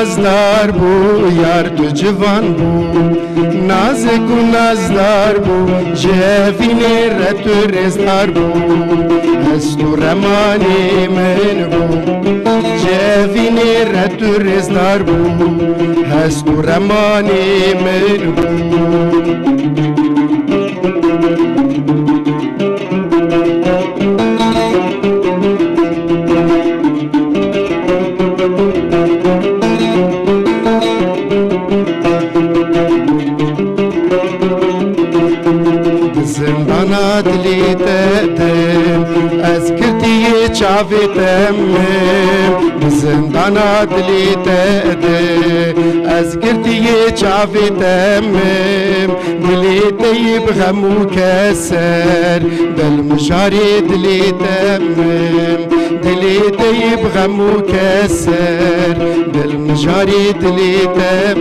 نازدار بو یار تو جوان بو نازک و نازدار بو جوین رت رزدار بو از تو رمانی من بو جوین رت رزدار بو از تو رمانی من بو از کردی چاویتم زندانا دلیت از کردی چاویتم دلیتی بغمو کسر دل مشاری دلیتم دلیتی بغمو کسر دل مشاری دلیتم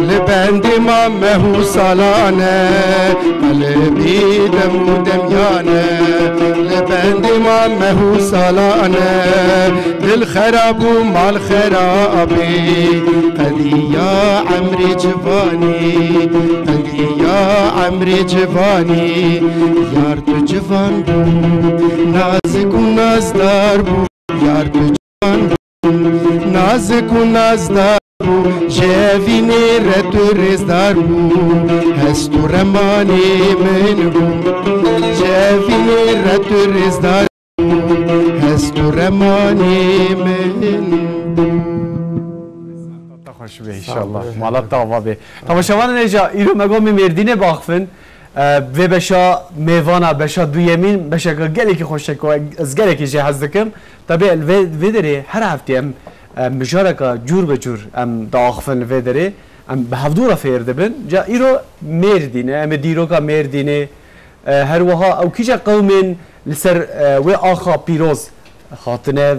لبندی ما مهو سالانه قلبی دم دمیانه لبندی ما مهو سالانه دل خراب و مال خرابی قدی یا عمری جوانی قدی یا عمری جوانی یار تو جوان بو نازک و نازدار بو یار تو جوان بو نازک و نازدار جوین رت رزدار بو هست و رمانی من بو جوین رت رزدار بو هست و رمانی من خوش به انشالله مالات دعوا به تماشاوان نجا ایرو مگو مردینه باخفن و بشا میوانا بشا دویمین بشا گلی که خوشک و از گلی که جهاز دکم طبعا ویدره هر هفته هم مشارکه جور به جور ام داخل ویدره ام به هفدورا فیر دبن جا ایرو مردینه ام دیروکا مردینه هر وها او کیجا قومین لسر و آخا پیروز خاطنه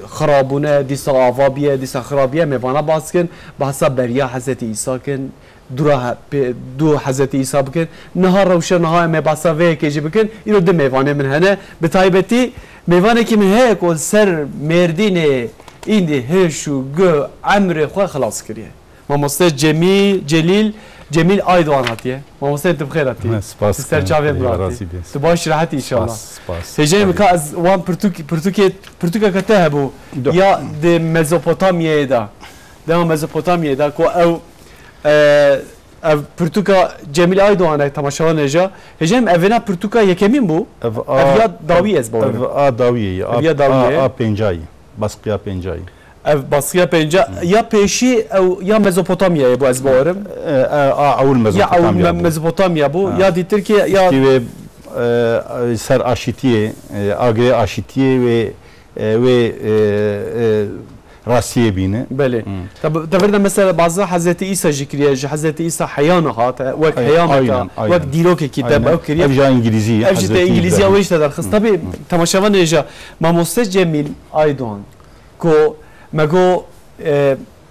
خرابونه دیسا آوابیه دیسا خرابیه میوانا باز کن بحثا بریا حضرت عیسی کن دو حضرت عیسی بکن نها روشه نها ام بحثا وی کجی بکن ایرو ده میوانه من هنه به طایبتی میوانه که من هیک و سر مردینه این ده هشو گو عمر خواه خلاص کریه ماموسته جمیل آیدوان هاتیه ماموسته انت بخیر هاتیه سر چاوه براتی تو باش راحتی انشاءالله هجایی بکا از وان پرتوکا کته هبو یا ده مزوپوتامیه دا ده مزوپوتامیه دا که او پرتوکا جمیل آیدوانه تماشاوان نجا هجایی اوینا پرتوکا یکمین بو اویا داوی از باورم اویا داویه پنجایی باسقیا پنجایی باسقیا پنجا یا پیشی او یا مزوپوتامیا بو از باورم اول مزوپوتامیا یا مزوپوتامیا بو یا دیتر که یا سر آشیتیه آگره آشیتیه و راسیه بینه بله تفرض مثلا بعض حضرت عیسی ذکریه حضرت عیسی حیانه هات وقت حیانه وقت دیروک کتاب او کریه افجا انگلیزی انگلیزی اویش تدرخص طبعا تماشاوان نجا ماموسته جمیل آیدوان کو مگو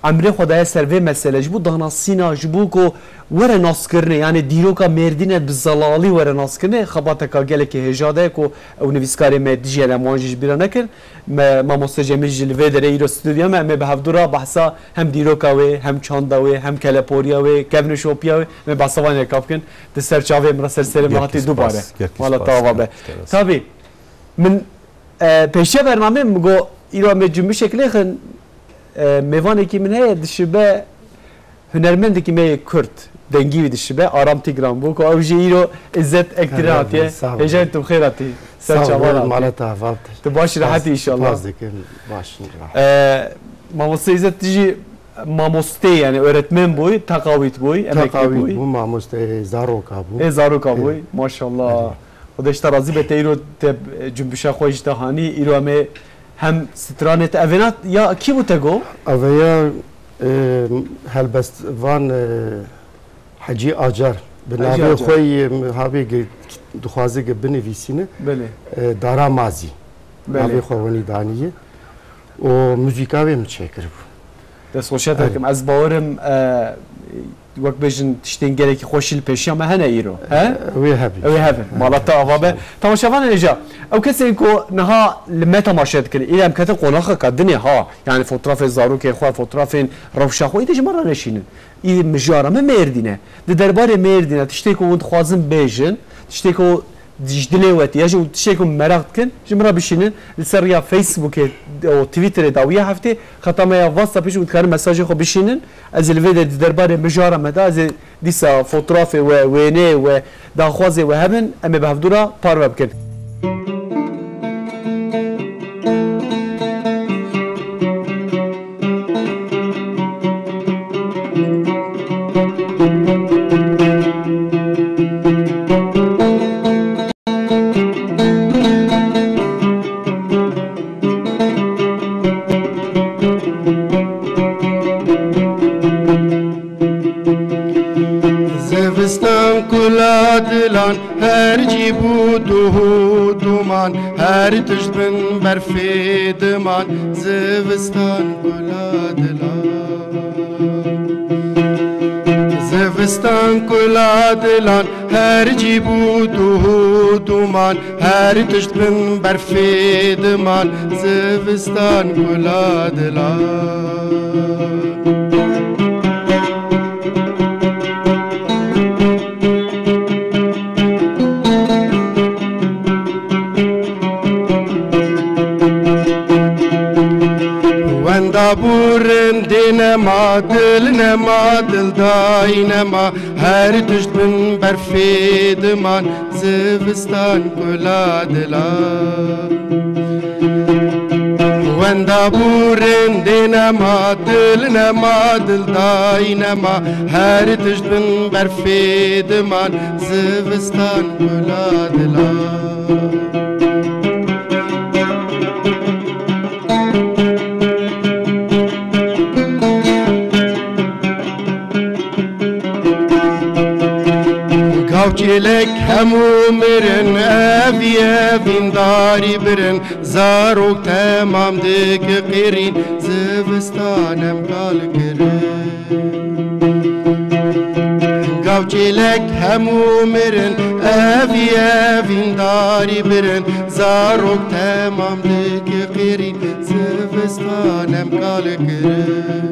عمر خدای سروی مسئله جبو داناسینا جبو کو ور ناس کرنه یعنی دیروکا مردینه بزلالی ور ناس کرنه خباته کا گله که هجاده کو او نویسکاری مدیجه لمانجش بیرا نکر ما مستجمل جلوه داره ایرو استودیو ما به هفدورا بحثا هم دیروکا و هم چانداوی هم کلپوریا و کبن شوپیا و بحثوان کاف کن دستر چاوی مرسل سر ماتی دوباره والا تاوابه تابی من پیشه برنامه مگو ایرو مجموع شکلی خن میوانی که من هست دشبه هنرمندی که می کرد دنگی ویدش به آرام تیگرام بو که اوجی ایرو عزت اکتراتیه هجای تو خیراتی سر چوارات مالت عفاف تو باشی راحتی انشالله باز دکن باشین ماموسته عزت تیجی ماموسته یعنی öğretmen boy تقاویت boy تقاویت بو ماموسته زاروکا بو زاروکا boy ماشاءالله خودش ترازی به تیرو تب جنبش خویش دهانی ایرو هم سترانت اوینات یا کی بو تگو اویا هلبست وان حجی آجر بنابه خوی هاوی دخوازی که بنویسینه دارا مازی نابه خوانی دانیه و موزیکاوی مچکر بو دست خوشت هکم از باورم وقت بجن تشتین گرکی خوشیل پیشی اما هنه ایرو اوی هبی مالتا آوابه تماشاوان نجا او کسی اینکو نها لما تماشاد کلی ایل هم کتا قناخه کدنی ها یعنی فوتراف زاروک خواه فوتراف روشا خواه ایدش مرا نشینن این مجارمه مردینه ده درباره مردینه تشتی که اون خوازم بیجن تشتی که دیجدلی وقتی یا جو تشتی که مرا کن جمرا بشینن لسر یا فیسبوک و تویتر داویه هفته ختم یا واتساپش و کار مساج خو بشینن از الویده درباره مجارمه ده از دیسا فوتراف و وینه و داخوازه و همن اما به هفدورا پارو بکن هر جیبو دو دومان هر تشت بن برفی دمان زوستان کلا دلان زوستان کلا دلان هر جیبو دو دومان هر تشت بن برفی دمان زوستان کلا دلان بورن دینما دل داینما هر تشت بن برفی دمان زوستان کلا دلان وندا بورن دینما دل داینما هر تشت بن برفی دمان زوستان کلا دلان گاوچیلک همو مرن اوین داری برن زاروک تمام دک قیرین زوستانم گال کرن گاوچیلک همو مرن اوین داری برن زاروک تمام دک قیرین زوستانم گال کرن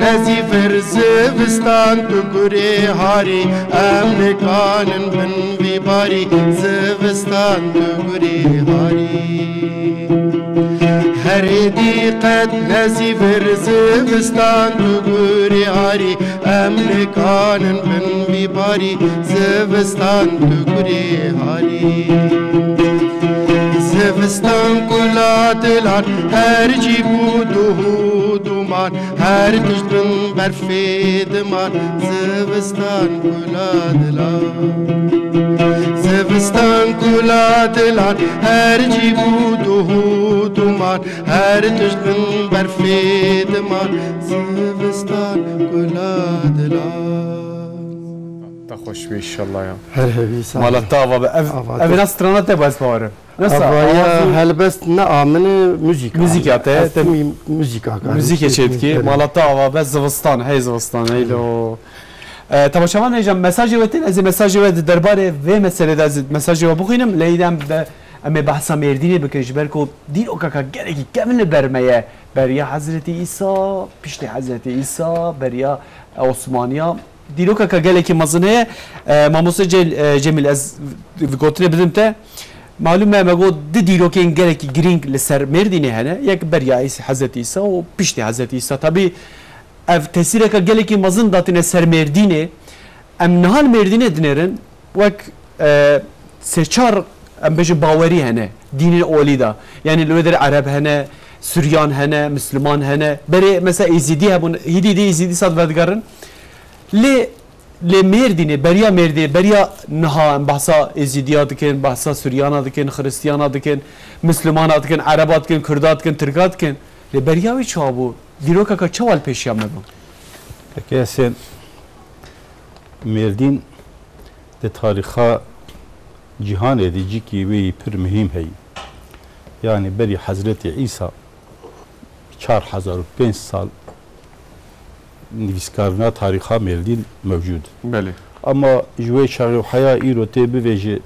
نزیفر زوستان تو گوری هاری امن کانن بن بیباری زوستان تو گوری هاری هر دیقت نزیفر زوستان تو گوری هاری امن کانن بن بیباری زوستان تو گوری هاری زوستان کلا دلان هر جیبو دو دومان هر تشت بن برفی دمان زوستان کلا دلان زوستان کلا دلان هر جیبو دو دومان هر تشت بن برفی دمان زوستان کلا دلان خوش بی انشالله یا هر هوی سال مالتا و اوی ناس ترانات باز باوره اوی هلبست نه آمن موزیکا موزیکا چید کی مالتا و بس زوستان هی زوستان هیلو تماشاوان ایجام مساجی وقتین از مساجی وقت درباره و مسئله از مساجی و بخوینم لیدم به اما بحثا مردینی بکش برکو دین او که گرگی کامل برمیه بریا حضرت عیسی پیشت حضرت عیسی بریا عثمانیا دیروکا که گله کی مزنه ماموسه جمیل از گوتنه بدم ته معلومه مگو دیروکین گله کی گرینگ لسر مردینه هنه یک بریای حضرت عیسی و پیشتی حضرت عیسی طبی اف تاثیر که گله کی مزن داتنه سر مردینه ام نهال مردینه دنرن وک سچار ام بجو باوری هنه دین اولی دا یعنی لودر عرب هنه سوريان هنا مسلمان هنا بري مثلا يزيدي هبون هدي دي يزيدي صاد ودقرن لي مردينه بريا مردي بريا نها بحثا يزيديات كن بحثا سوريانات كن خريستيانات كن مسلمانات كن عربات كن كردات كن تركات كن لي بريا وي چابو ديروكا کا چوال پیشیا مبو كاسن مردين ده تاريخا جهان دي كي وي پر مهم هي يعني بري حضرت عيسى 4005 سال نویسکارنا تاریخا مردین موجود بله اما جوی شرق و حیا ایرو تی بویجه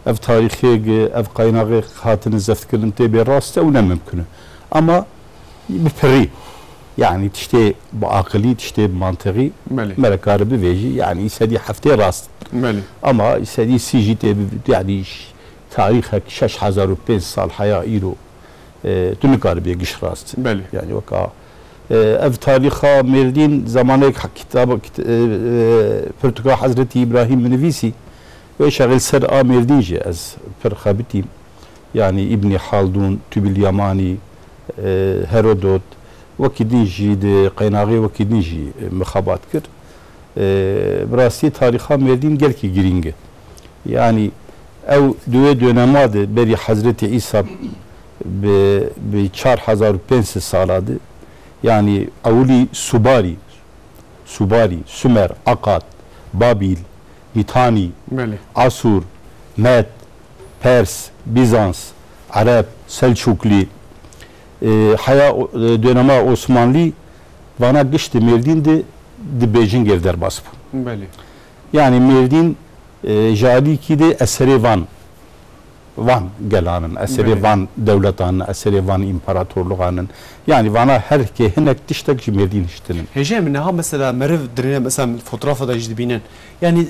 اف تاریخی اف قایناغی خاطن زفت کردن تی به راسته و نممکنه اما بپری يعني تشتي بعقلي تشتي بمنطقي ملكار بويجي يعني يسدي حفتي راست مالي اما يسدي سي جي تي يعني تاريخك 6005 سال حياه ايرو تنكار بيجيش راست بله يعني وكا اف تاريخا مردين زمانك كتاب برتقال حضرت ابراهيم منفيسي وشغل سر مرديجي از فرخابتي يعني ابن خلدون تبل يماني هيرودوت وكديجي دي قيناغي وكديجي مخابات كر براسي تاريخا مردين جلكي جرينجه يعني او دوه dönemade beri Hazreti İsa ب 4005 سالاdı yani avuli Subari, Sümer, Akkad, Babil, Mitani, Asur, Med, Pers, Bizans, Arap, Selçukli, haya döneme Osmanlı bana geçti Merdin'de de Beijing evder basıp. Yani Merdin jali ki de eseri Van gelanın, eseri Van devletanın, eseri Van imparatorluğunun. Yani Van'a her ki hinek diştek ki Merdin iştinin. Hece min ha mesela merv dirine mesela fotoğrafı da ijdibinen. Yani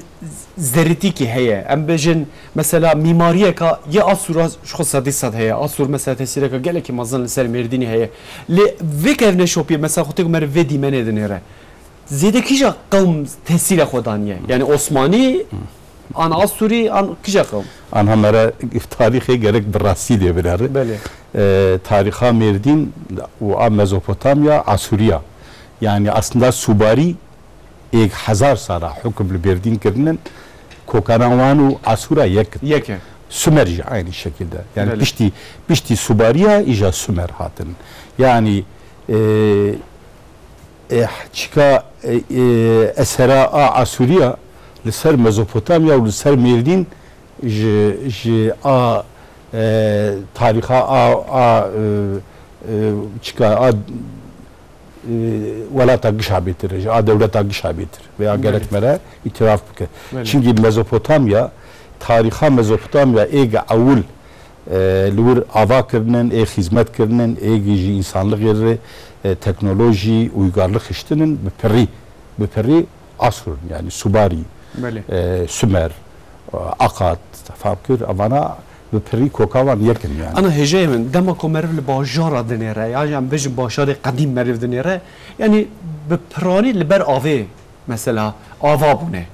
zerreti ki heye. Em bejin mesela mimariye ka ya Asura şu sadisat heye. Asur mesela tesire ka gele ki mazan ser Merdini heye. Le vekevne şopi mesela xotek merv ve dimen edinere. Zede kija kavm tesire xodaniye. Yani Osmani an Asuri an kija kavm. An hamara tarihi gerek birasi diye bilir. Tariha Merdin ve Mezopotamya, Asuriya. Yani aslında Subari 1000 sala hükümlü Merdin kırının Kokaranvanu Asura yek. Sümerci aynı şekilde. Yani pişti Subariya ija Sümer hatın. Yani çıka esera Asuriya لسر مزوپوتامیا و لسر مردین تاریخا چیکا ولاتا گشابیتر دولتا گشابیتر veya gerekmere itiraf bike. Çünkü Mezopotamya tariha Mezopotamya ege avul lur ava kırının hizmet kırının insanlık yeri teknoloji uygarlık iştinin beperi Asur yani Subari Sümer, Akkad, Fakir, Avana ve Peri Kokavan yakın yani. Ana hecemin dema ko merv bajara denere yani bejim başarı kadim merv denere yani be prani liber ave mesela ava bune.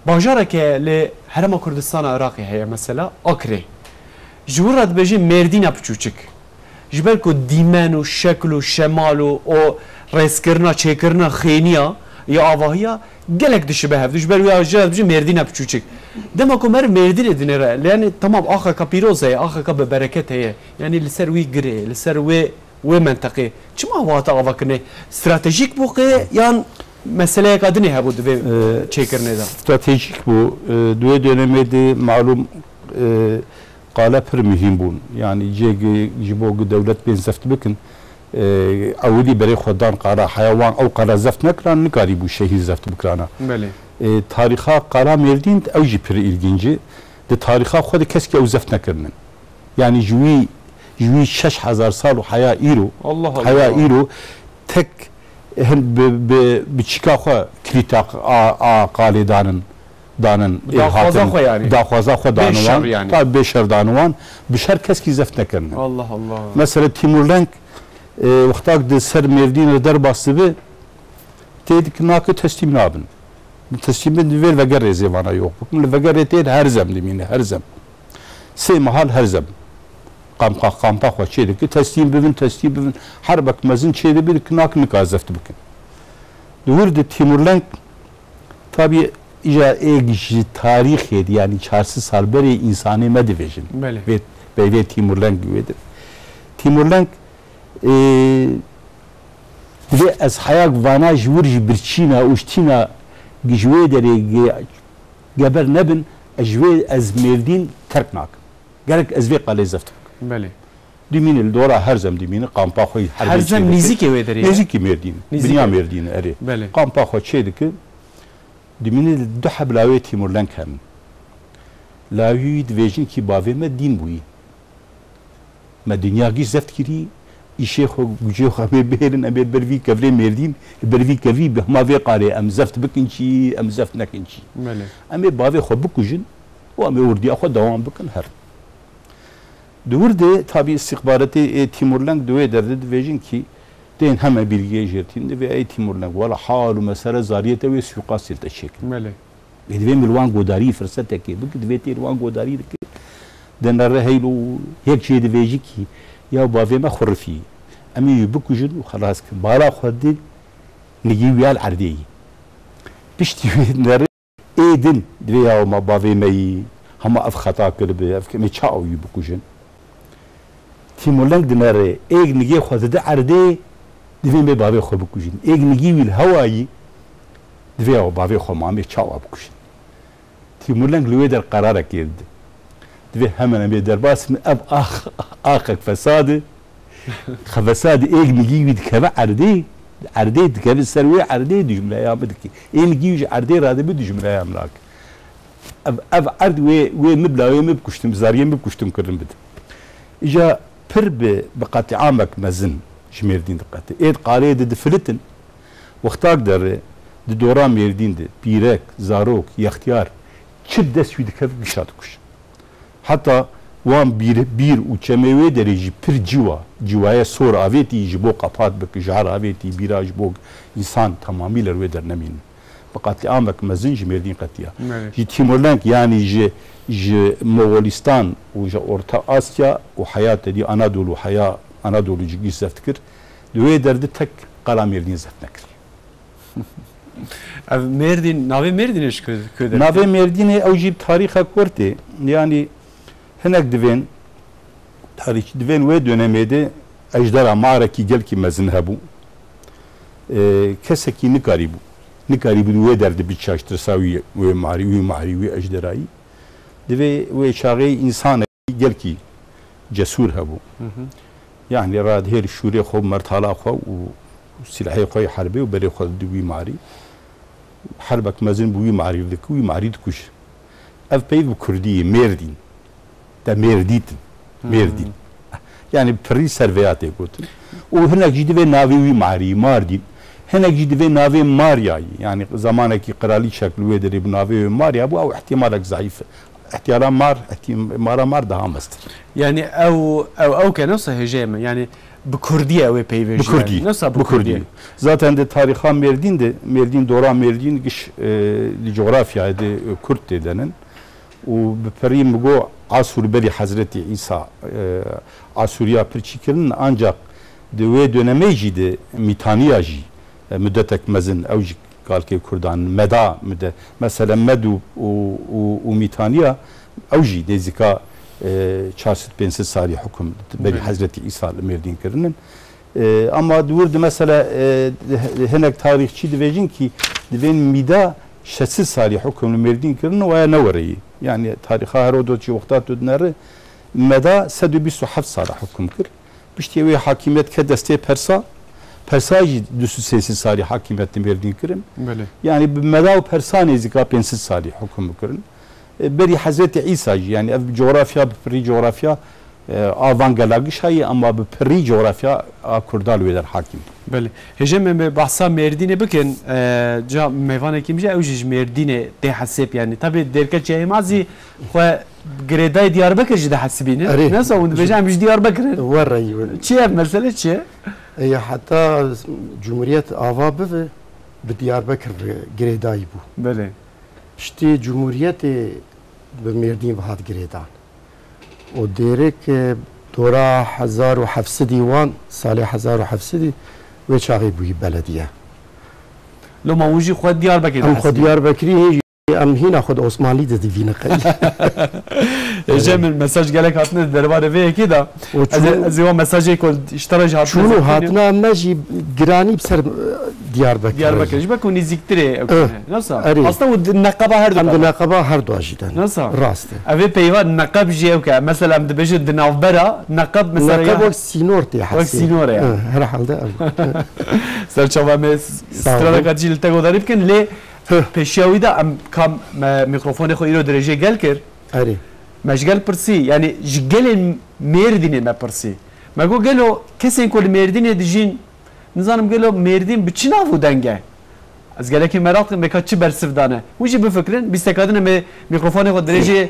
Bajara ke le Herema Kurdistan Irak'ı heye mesela Akre. Jurad bejim Merdina piçuçik. Jibel ko dimen u şekl u şemal u o reskirna çekirna kheniya ya avahiya gelek dışı behev düş ber ya jaz biji Merdina piçuçik. Dema ko mer Merdin edinere yani tamam aha kapiroza ya aha ka bereket heye yani liser wi gre liser ve mentakı çima vata avakne stratejik bu ki yan meseleye kadını ha bu ve çekirne da. Stratejik bu duye dönemede malum قاله پر مهم بون yani جيبو devlet ben zeft bikin اولی برای خودان قرار حیوان او قرار زفت نکران نکاری bu şehir zeft bikrana. Tariha قرار مردین اوجی پر ilginci de tariha خود keski او زفت نکرنن. Yani جوی 6000 سال حیا ایرو حیا ایرو tek هن بچیکا خو کریتا قالی دانن داخوازا خو دانوان تا بشر دانوان بشر کس کی زفت نکرن الله الله مثلا تیمورلنگ وقتاک د سر مردین در باسته به تید کناک تسلیم نابن تسلیم ول وگر زیوانا yok بکن وگر تید هر زم دیمینه هر زم سه محل هر زم قامپا خو چیده که تسلیم ببین هر بک مزن چیده bir کناک نکازفت بکن دور د تیمورلنگ tabi İca tarih yedi yani 4 sal beri insani medivision ve Timurlenk gibidir. Timurlenk ve az hayak vana jurj birçina uştina gijwe deri geber nebin ajwe az merdin terknak. Gerek az ve qale zaft. Beli. Dimin dora her zam dimin qampa xoy her zam nizik evderi. Nizik merdin. Dünya merdin eri. Qampa xo çedik دمینه دو حبلاوی تیمورلنگ هم لاوی دویجن کی باوی ما دین بویی ما دنیا گیش زفت کری ایشه خو گوجه خو همه بهرن امیر بروی کفری مردین بروی کفری به ما وی قاره ام زفت بکن چی ام زفت نکن چی امیر باوی خو بکوجن و امیر وردی خو دوام بکن هر دورده tabi istihbaratı Timurlenk دوی درده دویجن کی دين هم بيلجي جرتين دي اي تيمورلنك ولا حال ومساله زاريته وسوقاسيل تشيك ملي بدي ملوان غوداري فرصتك بك دبيتي روان غوداري دنر هيلو هيك شيء ديجيكي يا بافي ما خرفي امي بكوجن وخلاص بالا خدي نجي ويا العردي بيشتي نر ايدن دي يا ما بافي مي هم اف خطا كلب اف كمي تشاو يبكوجن تيمورلنك دنر ايج نجي خد عردي دویم به باوی خو بکوشین ایک نگیویل هوایی دوی باوی خو مامی چاوا بکوشین تیمورلنگ لوی در قرار کرد دوی همان امی در باس من اب آخک فساد فساد ایک نگیویل که عرده دکه سروی عرده دی جمله یامد کی این نگیویل عرده راده بی دی جمله یاملاک اب عرد وی مبلاوی مبکوشتم زاریه مبکوشتم کردم بده ایجا پر به قطعامک مزن شمردين دقته ايد قاريه دفلتن وقتاك در دورا مردين دي بيرك زاروك يختيار چد دست ويد كف بشاتكش حتى وان بير وچموي درجي پر جوايا سور اويتي جبو قفات بك جار اويتي بيراج بوك انسان تماميل رو در نمين فقط امك مزن شمردين قتيا جي تيمورلنك يعني جي مغولستان وجا اورتا اسيا وحياه دي انادولو حياه Anadolu cigi zeftkir. Düve derdi tek qala Merdin zeft nekir. Merdin, nave Merdin iş köder. Nave Merdin ev jib tariha kurti. Yani henek diven tarih diven ve dönemede ejdara mağaraki gel ki mezin hebu. Keseki nikaribu. Nikaribu düve derdi bir çaştırsa ve mari ve ejderayı. Dive ve çağı insan gel ki cesur hebu. يعني راد هير شوري خو مرتالا خو وسلاحي خو حربي وبري خو دوي ماري حربك مازن بوي ماري ذكوي ماري دكوش اف بي بكردي ميردين دا ميردين يعني بري سيرفياتي قلت وهناك جدي في نافي وي ماري ماردين هناك جدي في نافي ماريا يعني زمانك قرالي شكل ويدري بنافي ماريا ابو او احتمالك ضعيف احتيالا مار daha mıstır. Yani ev nasıl heceme yani بكردية أو بيفيج بكردي zaten de tariha Merdin dora Merdin giş coğrafya de Kürt denen و بپریم گو عصر بری حضرت عیسی عصریا پرچیکرن ancak دوی döneme jide mitaniya ji müddetek mezin evci kalke Kurdan meda müddet mesela medu و mitaniya evci de zika 400 sali hüküm beri Hazreti İsa Merdin kirinin ama durdu mesela henek tarihçi devecin ki devin mida 600 sali hüküm Merdin kirinin ve nevreyi yani tariha Herodotçu vaktat döneri meda 127 sali hüküm kir bişti ve hakimiyet ke deste Persaj düsüsesi sali hakimiyet Merdin kirin yani meda persane zika 500 sali hüküm kirin beri Hazreti İsa yani coğrafya beri coğrafya آوان گلاگیش هایی اما به پری جغرافیا کردال ویدر حاکم بله هجم بحثا مردینه بکن جا میوانه کی میشه اوجش مردینه ده حساب یعنی طبعا درکه چه مازی خو گریدای دیاربکر جده حسبینه نسا اون بجام مش دیاربکر ورایی چیه مسئله چیه هي حتى جمهورية آوا بدياربكر جريداي بو بله شتي جمهورية بمردين بهاد جريدان وديرك دورا 1700 ديوان سال 1700 وشاغي بوي بلدية لو ما وجي خود دياربكر ام خود دياربكري هي ام هنا خود عثماني دي فينا قيل جاء من مساج قالك هاتنا درباره فيه كده از هو مساج كنت اشترج هاتنا شنو هاتنا ماجي جراني بسر دياربكر ايش بكون يزكتري نصا اصلا النقابه هردو عند النقابه هردو اجدا نصا راسته افي بيوا النقاب جيوك مثلا عند بجد نافبرا نقاب مثلا نقاب وقت سينورتي وقت سينوري هر حال ده سرچاوا مس سترالك جيل تاگو داريب كن لي پیشاوی دا ام کام میکروفون خو ایرو درجه گل کر اری مشغل پرسی یعنی جگل مردینه ما پرسی مگو گلو کسی کل مردینه دیجین نظام گلو مردین بچنا بودنگه از گله که مرات میکا چی برسف دانه وجی بفکرن بیستکادن می میکروفون خو درجه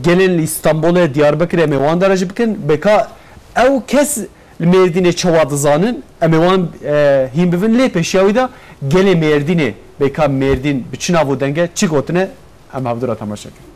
گلن استانبول دیاربکر میوان درجه بکن بکا او کس مردینه چواد زانن امیوان هیم بفن لی پیشاوی دا گل مردینه بکا مردین بچنا بودنگه چی گوتنه ام هفدورا تماشا کرد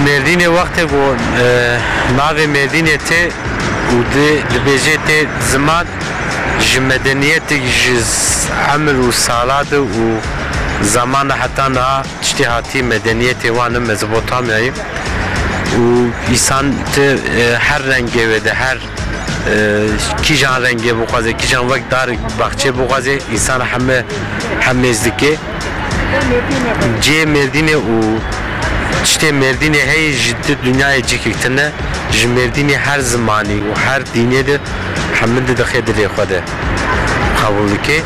مردین وقت گو ناو مردین ته و دبیجه ته زمان جمدنیت جز عمر و سالات و زمان حتی نه اجتهاتی مدنیت وان مزبوطامیایی و انسان ته هر رنگی و ده هر کیجان رنگی بقازه کیجان وقت دار بخچه بقازه انسان همه ازدکه جه مردین و işte merdini hey ciddi dünyaya cikiktirne merdini her zamani ve her dine de hamd de khedri khode kabul ki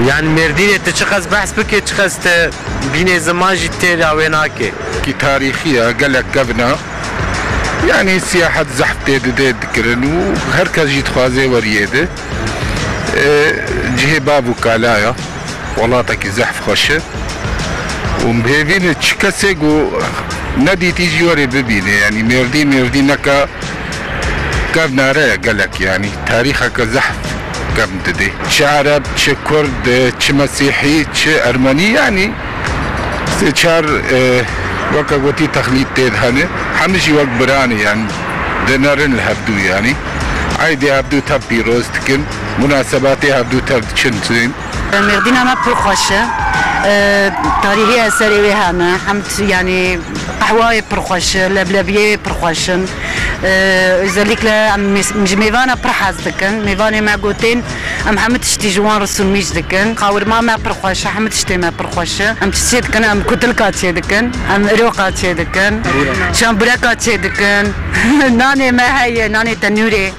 yani merdini te çıkaz bahs bike çıkaz te bine zaman ciddi ravena ki تاريخية قال لك قبنا يعني سياحة زحف تدد كرن وهركز جيت خوازي وريده جهه باب وكالايا ولاتك زحف خشه ومبهبين تشكسق ندي تيجي وري ببينه يعني مردين نكا قبنا رايا قالك يعني تاريخك زحف قبل دي تش عرب تش كرد تش مسيحي تش ارمني يعني شار وكا قوتي تخليط تيدهانه حمشي وقت براني يعني دنارن الهبدو يعني عادي هبدو تبي روز تكن مناسباتي هبدو تب تشنتين مردين ما بروخوشه تاريخي أسري هنا حمد يعني قهوة برخوش لبلبية برخوشن ذلك لا مش ميفانا برحاز دكن ميفاني ما قوتين أم حمد تشتي جوان رسول ميج دكن قاور ما برخوش حمد تشتي ما برخوش أم تشتي دكن أم كتلكات دكن أم روقات دكن شامبركات دكن ناني ما هي ناني تنوري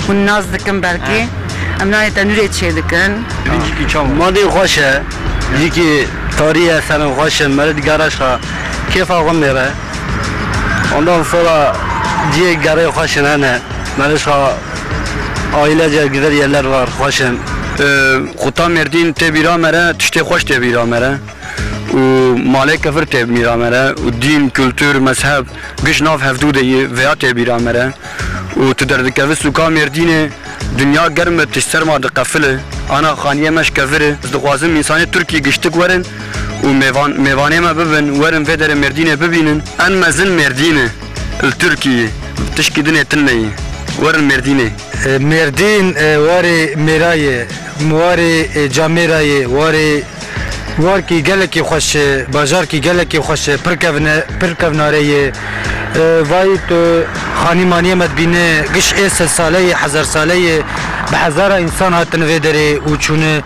والناس دكن بركي أم ناني تنوري تشي دكن مادي خوشه یکی تاریخ سرم خوشم مرد گرش ها کیف آقام میره اندام سالا دیگه گره خوشن هنه مرش ها آیله جا گذر یلر وار خوشم خطا مردین تبیرا مره تشتی خوش تبیرا مره و مالک کفر تبیرا مره و دین کلتور مذهب گش ناف هفدو دیه ویا تبیرا مره و تدرد کفر سوکا مردینه دنیا گرمه تشتر ما دقفله انا خانیه مش کفره از دخوازم انسانی ترکی گشتک ورن و میوانه ما ببین ورن فدر مردینه ببینن ان مزن مردینه الترکی تشکیدنه تنه ورن مردینه مردین واری میرایه واری جامیرایه وار کی گله کی خوش بازار کی گله کی خوش پرکوناره وای تو خانی مانی مدبینه گش 1000 ساله 1000 ساله به هزار انسان هاتن و داره و چونه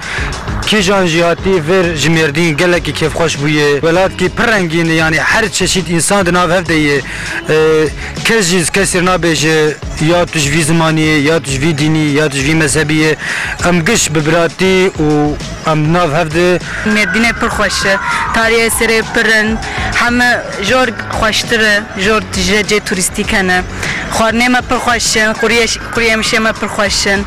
کی جان جیاتی ور جمردین گله کی کیف خوش بویه ولات کی پرنگین یعنی هر چشید انسان دنا هفته کس کسی نابجه یا تجوی زمانی یا تجوی دینی یا تجوی مذهبی ام گش ببراتی و ام ناف هفته مردینه پر خوشه تاریخ سر پرن همه جور خوشتره جور تجربه توریستیک هنه خورنه ما پر خوشن قریه میشه ما پر خوشن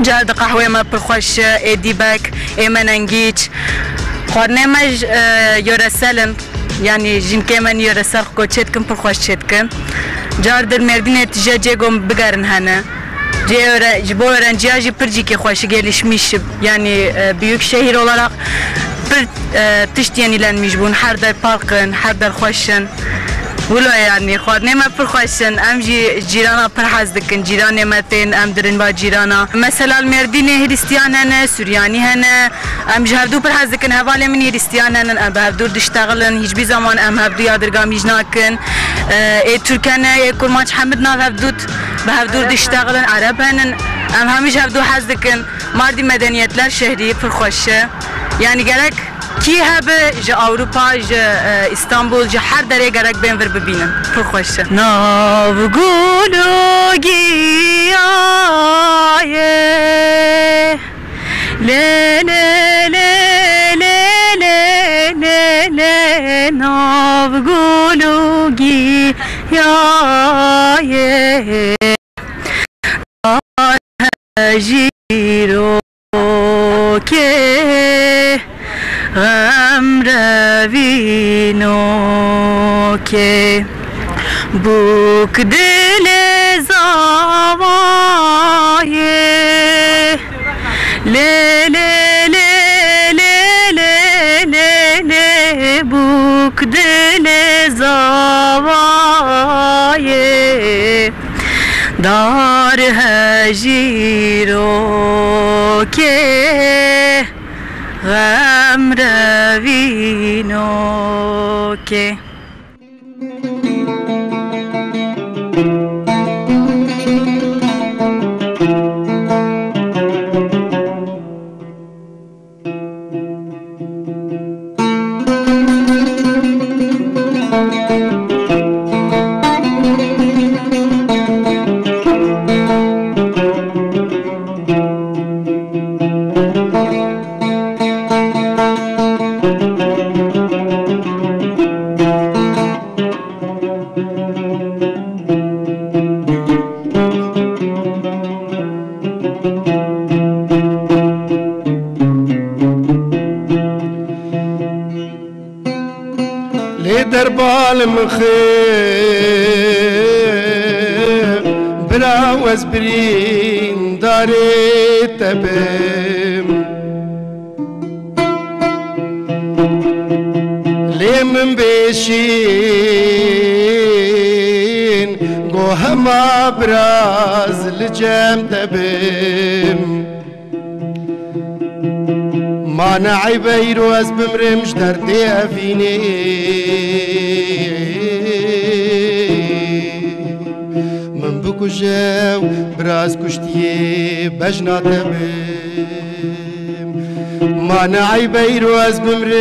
جارد قهوه ما پر خوشه ایدیبک ایمنانگیچ خورنه ما یورسلن یعنی جنکه من یورسل کوچت کن پر خوش چت کن جارد مردینه تجربه گم بگرن هنه جبو öğrenciler pırcı ki hoş gelişmiş yani büyük şehir olarak bir tişt yenilenmiş bun her der parkın her der hoşun ولا يعني خود نما پر خوشن ام جیرانا پر حزدکن جیران متن ام درن با جیرانا مثلا المردین هریستیان هن سوریانی هن ام جهردو پر حزدکن حواله من هریستیان هن ام بهدور دشتغلن هیچ بی زمان ام هفدو یادرگام یجناکن ای ترکانه ای کرمانچ حمد ناف هفدود بهدور دشتغلن عرب هن ام همیش هفدو حزدکن مردی مدنیتler şehri پر خوشه yani gerek کی هبه جا اروپا جا استانبول جا هر دره گرک بین ور ببینن پر خوشه ناو گلو گیایه له له له له له له له ناو گلو گیایه جیرو که غم روینو که بوک دل زوایه له له له له له له له بوک دل زوایه دار هجیرو که غم روینو که المخير براوز برين داري تبم لي من بيشين قوهما براز لجام تبم ما نعيب يروز بمرمش دردي أفيني من بكجاو براز كشتيه بجنا تبم ما نعيب يروز بمرمش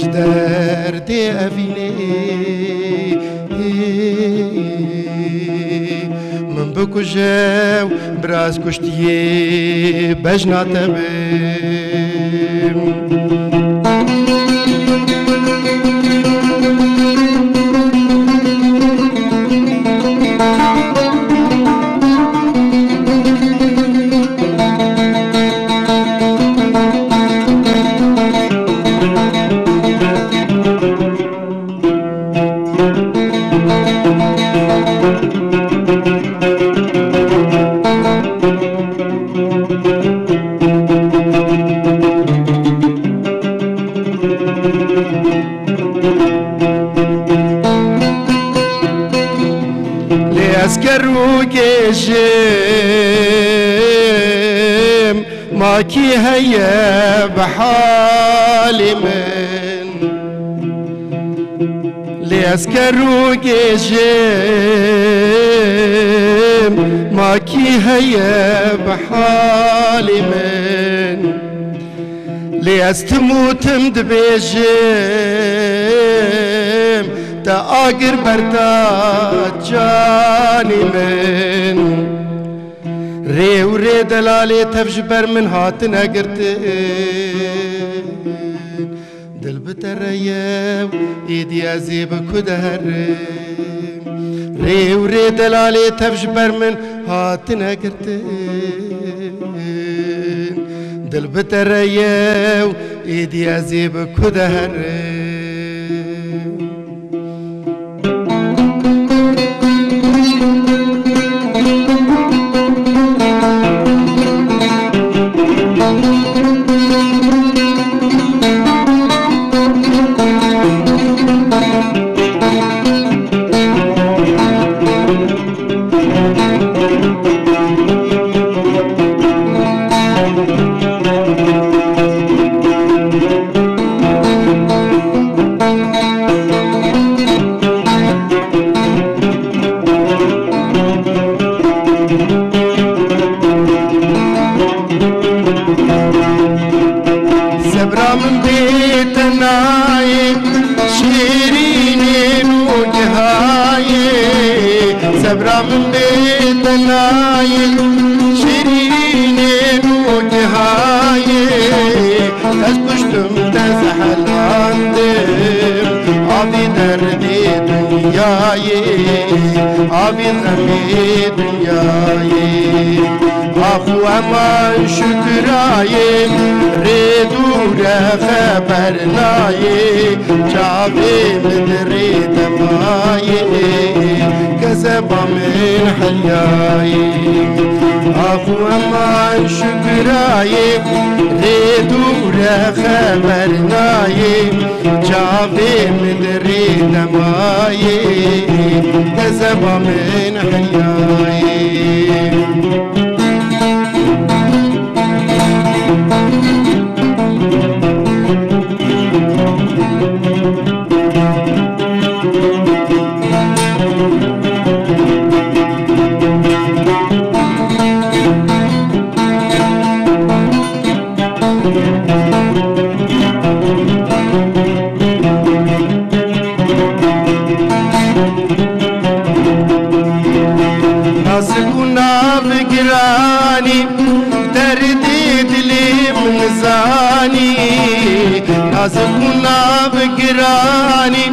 دردي أفيني من بكجاو براز كشتيه بجنا تبم جيم ماكي هيا بحالي من لأسكرو جيجم ما كي هيا بحالي من لأستموتم دبيجم تآقر بردات جاني من ري وري دلالي تفجبر من هاتن اقرتين دل بتريم ايدي ازيب كدهرم ري وري دلالي تفجبر من هاتن اقرتين دل بتريم ايدي ازيب كدهرم aman şükrayı redure xebernayı çavi midri demayi keseba min halyayı aman şükrayı redure xebernayı çavi midri demayi keseba min halyayı نازكنا بقراني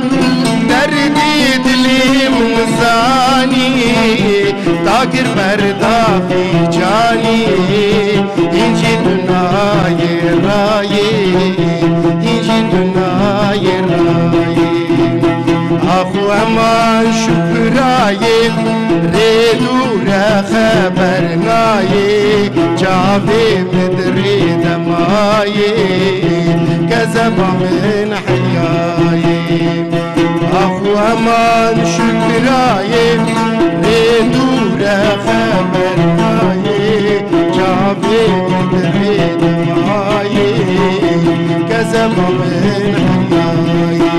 دردي دلي من زاني تاكر بردا في جاني انجي دناي راي انجي دناي راي اخو امان شكراي ريدو خبرناي جابي مدري دماي كذبا من حياي اخو امان شكراي ريدور خبرناي جابي مدري دماي كذبا من حياي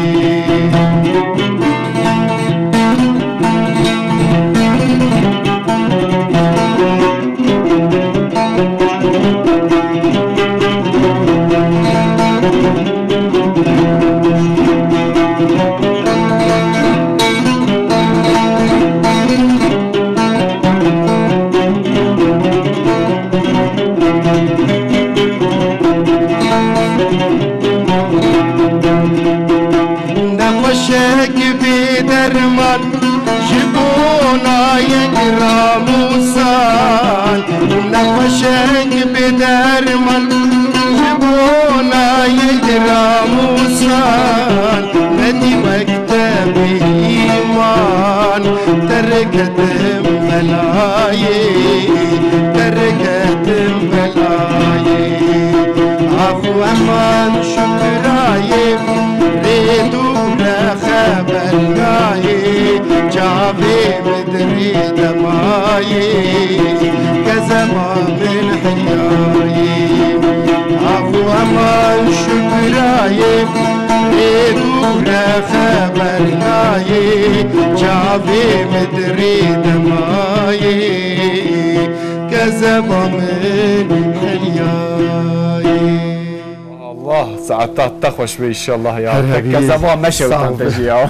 نقشك بدرمن جبونا يدراموسان بدي مكتب إيمان تركت ملاي تركت ملاي أخو أمان شكراي ريدور خبرناي جابي مدري دماي كزما من حياي أخو أمان شكراي دوره خبر نایه جاوی مدری دمایه كذب من حلياي الله ساعتها تخوش بي ان شاء الله يا هرهبي. كذبوا مشوا صعب. تنتجي يا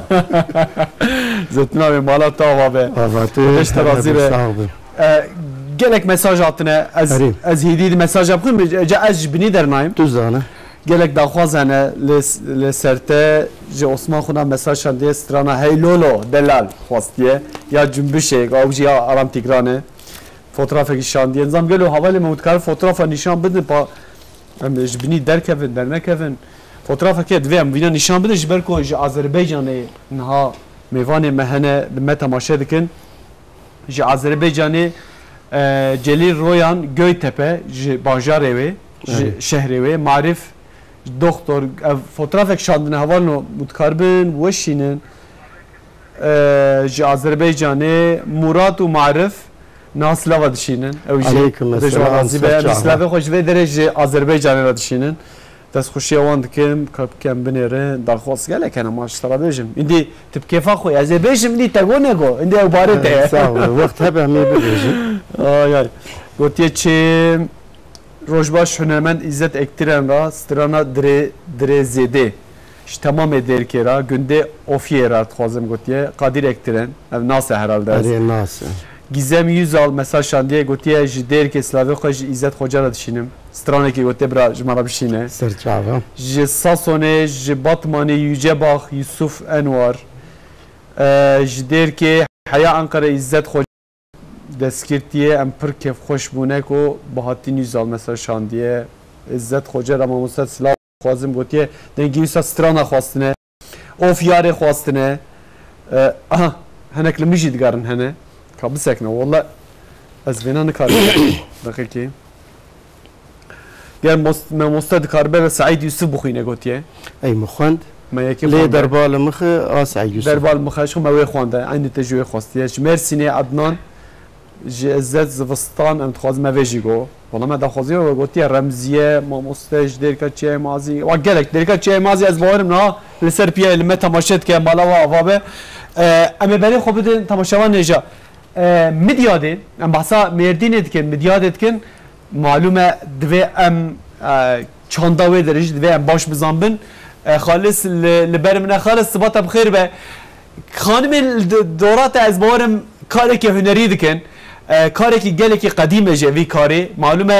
زتنا بمالا طاوة بي آفاتي صعبة قالك مساج عطنا هريم. از هيدي مساج بخون جا از بني درنايم تزانه قالك داخواز انا لسرته جا عثمان خونا مساج شانده استرانا هي لولو دلال خواستيه يا جنبشه او جا ارام تيگرانه fotoğrafı şandiye nizam geliyor havale mevtkar fotoğrafa nişan bidin pa jbini derkevin dermekevin fotoğrafa ke dvem vina nişan bidin jber ko Azerbaycan'ı naha mevane mehane me tamaşa dikin ji Azerbaycan'ı Celil Royan Göytepe ji bajar evi ji şehir evi marif doktor fotoğrafı şandine havalno mutkarbin weşinin ji Azerbaycan'ı Murat u Marif ناسلاوا دشینن علیکم السلام ناسلاوا خوش و درجه آذربایجان را دشینن دست خوشی وان دکم کم بنیره درخواست گله کنه ماشترا بیشم ایندی تب کیفا خوی آذربایجان ایندی تگونه گو ایندی عبارته سلام وقت هب همی بیشم آی گویی چه روزباش هنرمند عزت اکتران را سترانا دره زده تمام درکرا گنده اوفیرات خوازم گویی قادر اکتران ناسه herhalde ناسه Gizem Yüzal mesaj şandiye gotiye jider ke slavı xoş İzzet Hoca da düşünüm. Strane ki gotiye bra jmara bişine. Serçava. Ji Sasone, ji Batmanê Yücebağ Yusuf Envar. Jider ke Haya Ankara İzzet Hoca deskirtiye em pir kef xoş bune ko bahatin Yüzal mesaj şandiye İzzet Hoca Rama Musa Slav xwazim gotiye dengi Yusuf strana xwastine. Of yare xwastine. Aha henek li mijî digarin hene. بسكنا والله أزفينا نكارب دقيقة قال مستد كاربة سعيد يوسف بخينا قوتيه أي مخوند ما يكفي ليه دربال مخ سعيد يوسف دربال مخ شو ما ويخوانده عندي تجوي خاصية مرسيني عدنان جزت زفستان ام تخاز ما ويجي جو والله ما دخوازيه وقوتيه رمزية ما مستج ديركا تشي مازي وقالك ديركا تشي مازي از بارم نا لسربيه لما تماشيت كه مالا وافابه اما بري خو بدن تماشاوان نجا مدیاده ام بحثا مردین ادکن مدیاد ادکن معلومه دوی ام چاندا و درج دوی ام باش بزنبن خالص لبرمنه خالص صبات بخیر به خانم دورات از بارم کاری که هنری دکن کاری که گله که قدیمه جوی کاری معلومه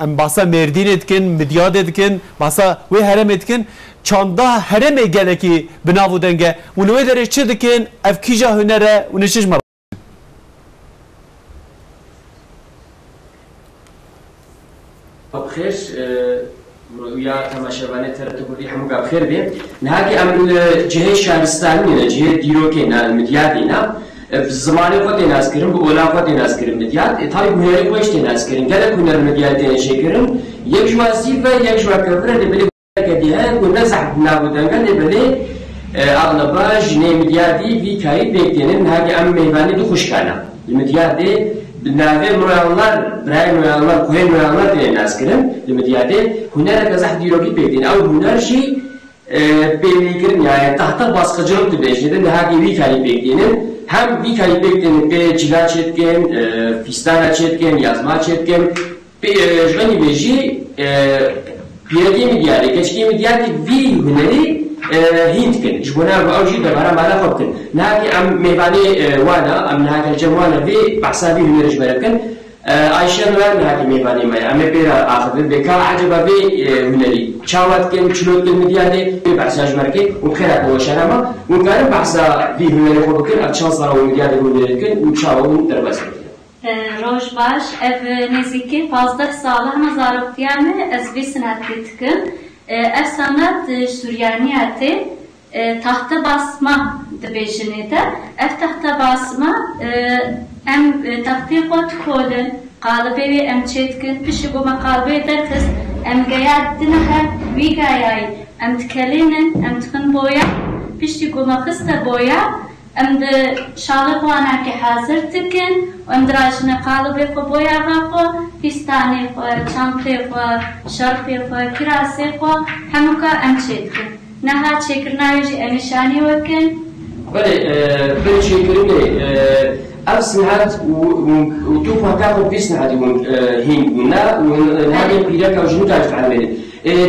ام بحثا مردین ادکن مدیاد ادکن بحثا و هرم ادکن چاندا هرم گله که بناو دنگه و نوی درج چه دکن اف کیجا هنره و نشش مر بخير ويا تماشاوانه ترتبوري همو بخير بي نهاكي ام جهه شهرستاني جهه ديروكينا المديادينا في زمانه خود ناس كرم بولا خود ناس كرم مدياد تاي بهيري كويش ناس كرم قال كنا المديادين شكرم يجوا سيفا يجوا كفر اللي كديها كنا صاحبنا بدنا نبلي اغلبا جنيه مديادي في كاي بيتين نهاكي ام ميباني دو خوش كانا المديادي بالنافع مراهنlar برای مراهنlar کوه مراهنlar دیگر ناس کردن لمدیاته هنر کزح دیروگی بیدین او هنر شی بیمیگرن yani tahta baskıcılık tübeşneden daha iyi kali beklenen hem bir kali beklenen be cila çetken fistana çetken yazma çetken be jgani beji piyadi midyari keçki midyari vi hüneri هند كن جبنا بأوجي دبارا ما لا خبكن نهاكي أم ميباني وانا أم نهاكي الجموانا في بحسابي هم يرجبركن عايشة نوان نهاكي ميباني ماي أم بيرا آخر بكا عجبا في هنري شاوات كن شلوت كن مدياني في بحساج مركي وخيرات وشرما وكان بحسا في هنري خبكن أبشان صاروا مدياني هنري كن وشاوون درباسي روش باش ev neziki fazla sağlam nazarıktiyame ez bir senatlitkın ev sanat Süryaniyatı tahta basma dibejinede ev tahta basma em tahtiqat kolun qalbevi em çetkin pişi goma qalbe derkes em gayadına her vigayay em tkelinin em tkın boya pişi goma kısta boya em de şalıqwana ki hazır tikin em drajne qalbe ko boya ko pistane ko çante ko şarpe ko kirase ko hamuka em çetkin نها تشكرناوي أمشاني وكن بله بله شكرني أصنعت وتوفى كافو بيصنعت هينجونا وهذه بيرك أو جنود تعلمين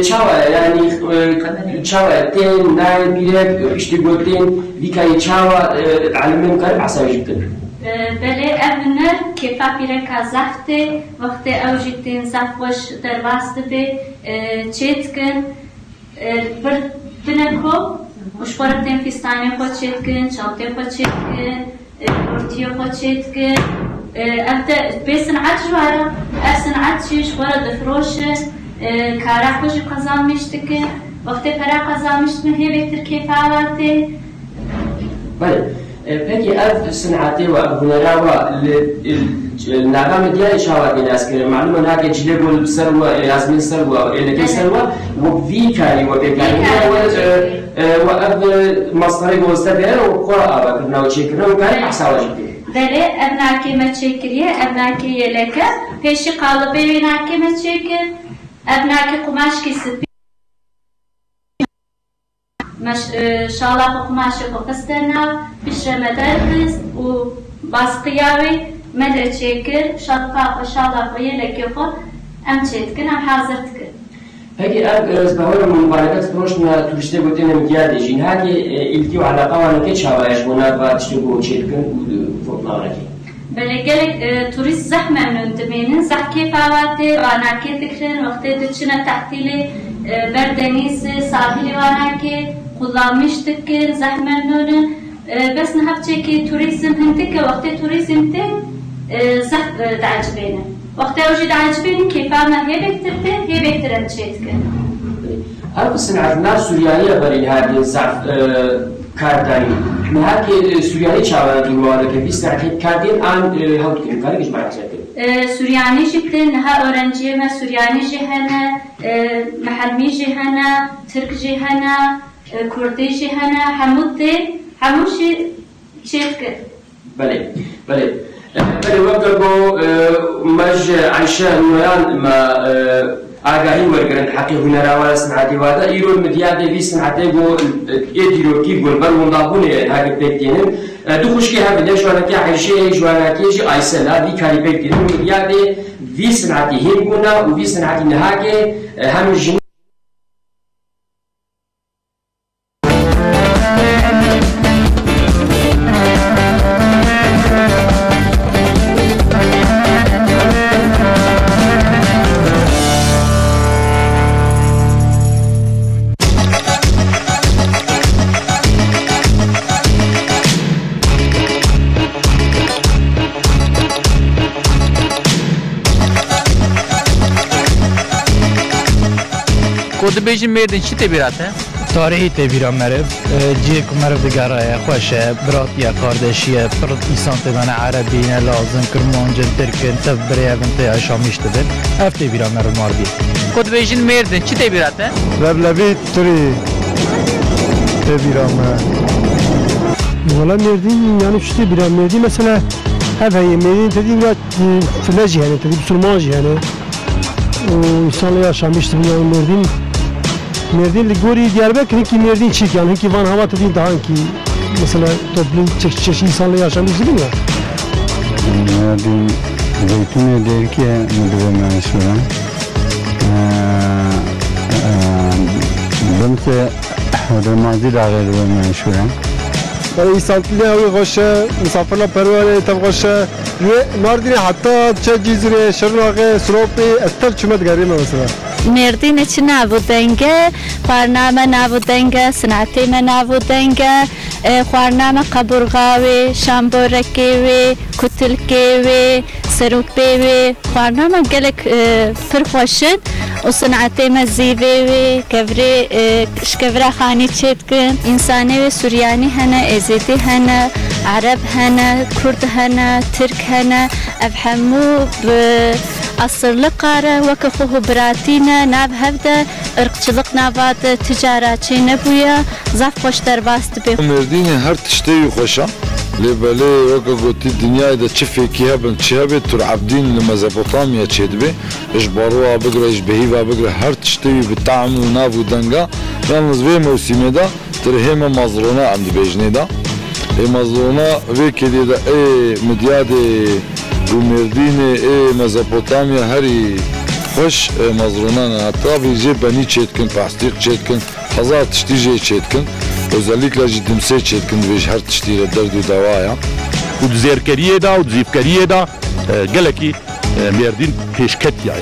تشاوا يعني تشاوا تين ناي بيرك اشتغلتين ذيك تشاوا تعلمين كارب عصاي جدا بله أبنر كيف بيرك زفته وقت أوجتين زفوش درباست به تشتكن بنكو وشورتين فستاني خود تشتكن شانتي خود تشتكن ورتيو خود تشتكن أبدا بصنعت جوارا أصنعت شيء شوارا دفروشه کارا خوش قضا میشته وقتی پرا قضا میشته هی بهتر کیف آورده. بله، پکی از صنعتی و هنرها و نظام دیگه شاید نیست که معلومه نه که جلو بول سر و لازم سر و الگی سر و وی کاری و بیکاری و اب مصدر گوسته بیاره و قرآن آب کردن و چی کردن و کاری احساس جدی. دله ابناکی متشکریه ابناکی یلکه پیش قالبی ابناکی متشکر ابناکی قماش کسب مش شالا قماش قفستنا پیش مدرس و باسقیاوی متشکر شالا یلکی خود ام چیت کنم حاضر کن. هاجي از بهور مباركات بروشنا تورشته بوتين مديار ديجين هاجي التي وعلاقه وانا كتشاواش بنا باتشتو تشيكن فوتناركي بلگلک توریست زحمه من دمینن زح کیف آواده وانا کی فکرن وقتی دچنا تحتیل بردنیس ساحل وانا کی خلامیش تکن زحمه منن بس نهفته کی توریسم هندک وقتی توریسم ته زح تعجبینه وقتی اوجد تعجبینه کیف آما هی بهتر انچیت کن. هر صنعت نار سوریایی برای هذه زعف کاردانی نهاکی سوریایی چهار دیواره که بیست نهاکی کاردین آن هاوت کنیم کاری کش باید کرد. سوریانی جبته نه اورنجی ما سوریانی جهنه محلی جهنه ترک جهنه کردی جهنه هموشی چیت کرد. بله بله بله وقت بو مج عیشه نوران ما آگاهی ورگرند حقی هنرها صنعتی وادا ایران مدیات وی صنعتی گو ایدیروکی گل بر مندابونه هاگ پکتینن دو خوشکی هم بده جوانکی عیشه جوانکی جی آیسلا دی کاری پکتینن مدیات وی صنعتی هم گونا و وی صنعتی نهاگه هم جن خود بیشتر میردن چی تبیراته؟ تاریخی تبیرام مرد جیک مرد دگرای خوشه برات یا کاردشیه پرت ایسان تدان عربی نه لازم کرمانجن ترکن تبریه بنت آشامیش تبن اف تبیرام مرد ماردی. خود بیشتر میردن چی تبیراته؟ لبلبی توری تبیرام مرد. ولی مردین یعنی چی تبیرام مردی مثلا هفته مردین تدی یا فلجی هنه تدی بسرماجی هنه و ایسان آشامیش تبن یعنی مردین لگوری دیاربکر که مردین چی کنن که وان هوا تدین دهان که مثلا توپلین چشی سال یاشم می‌زدیم یا مردین زیتون دیرکی مدرسه منشورن بنت درمازی داره رو منشورن برای سالتلی اوی خوشه مسافرلا پرواره تبغاشه مردین حتی چه جزیره شرناقه سروپی استر چمد گریم مثلا مردین چی نبودنگه خوارنامه نبودنگه صنعتی من نبودنگه خوارنامه قبرغاوی شامبورکیوی کتلکیوی سروپیوی خوارنامه گلک پرخوشن و صنعتی من زیویوی کبری شکبره خانی چید کن انسانی و سوریانی هنه ازیدی هنه عرب هنه کرد هنه ترک هنه افهمو أصل لقارة وكخوه براتينا ناب هبدا ارقچلق ناباد تجاراتي نبويا زاف خوش درباست بي مردين هر تشتي خوشا لبالي وكا قوتي الدنيا إذا تشفي كيها بن تشابي تر عبدين لمزابوطاميا تشيدبي إجباروها بقرا إجبهيبا بقرا هر تشتي بالطعم وناب ودنقا Yalnız ve mevsimde hem mazluna am dibejne da. Mazluna ve kedide Midyade bu Merdine Mezopotamya heri hoş mazluna hatta bir beni çetkin, pastik çetkin, hazar tiştice çetkin. Özellikle ciddimse çetkin ve her tiştiyle derdi davaya. و زیرکریه دا و زیفکریه دا گلکی مردین پیشکت یا